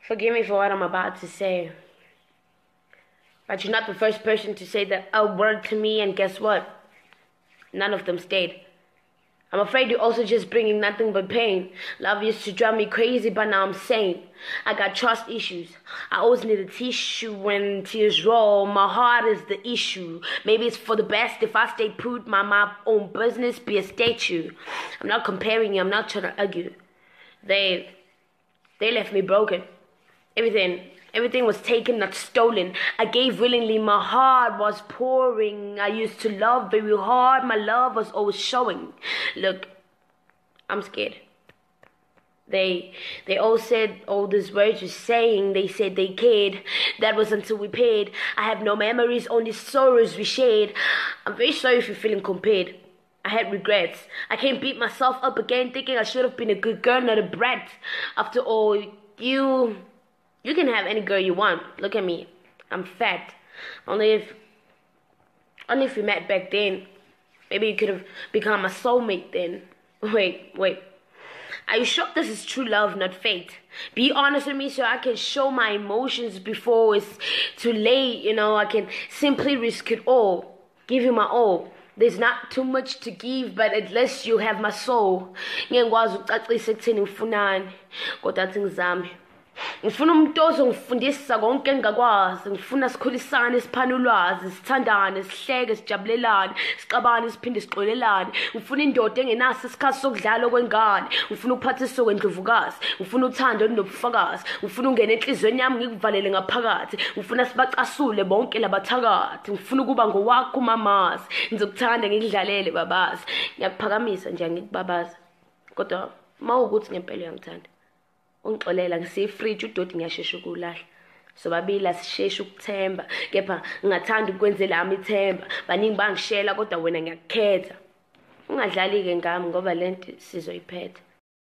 Forgive me for what I'm about to say, but you're not the first person to say a word to me, and guess what? None of them stayed. I'm afraid you're also just bringing nothing but pain. Love used to drive me crazy, but now I'm sane. I got trust issues. I always need a tissue when tears roll. My heart is the issue. Maybe it's for the best if I stay put, my own business, be a statue. I'm not comparing you, I'm not trying to argue. They left me broken. Everything was taken, not stolen. I gave willingly, my heart was pouring. I used to love very hard, my love was always showing. Look, I'm scared. They all said all these words you're saying. They said they cared. That was until we paid. I have no memories, only sorrows we shared. I'm very sorry if you're feeling compared. I had regrets. I can't beat myself up again thinking I should have been a good girl, not a brat. After all, you can have any girl you want. Look at me. I'm fat. Only if we met back then. Maybe you could have become my soulmate then. Wait. Are you sure this is true love, not fate? Be honest with me so I can show my emotions before it's too late. I can simply risk it all. Give you my all. There's not too much to give, but at least you have my soul. Ngiyakwazi ukucacisa ekutheni ngifunani, kodwa athi ngizame. Ngifuna umuntu ozongifundisa konke engakwazi. Ngifuna sikhulisane, siphane ulwazi, sithandane, sihleke, sijabulelane, sixabane, siphinde sixolelane. Ngifuna indoda engenaso isikhathi sokudlala kwengane. Ngifuna ukuphathiswa kwendlovukazi. Ngifuna uthando olunobufakazi. Ngifuna ungena enhlizweni yami ngikuvalele ngaphakathi. Ngifuna sibacasule bonke labathakathi. Ngifuna ukuba ngowakho umamazi. Ngizokuthanda ngikudlalele babazi. Ngiyakuphakamisa nje ngikubabaza. Kodwa mawukuthi ngempela uyangithanda, ungixolela ngisefridge udoti ngiyashesha ukulahla. Sobabili asisheshe ukuthemba, kepha ngingathanda ukwenzela ami ithemba. Baningi bangishela kodwa wena ngiyakukhetha. Ungadlali ke ngami ngoba lento sizoyiphetha.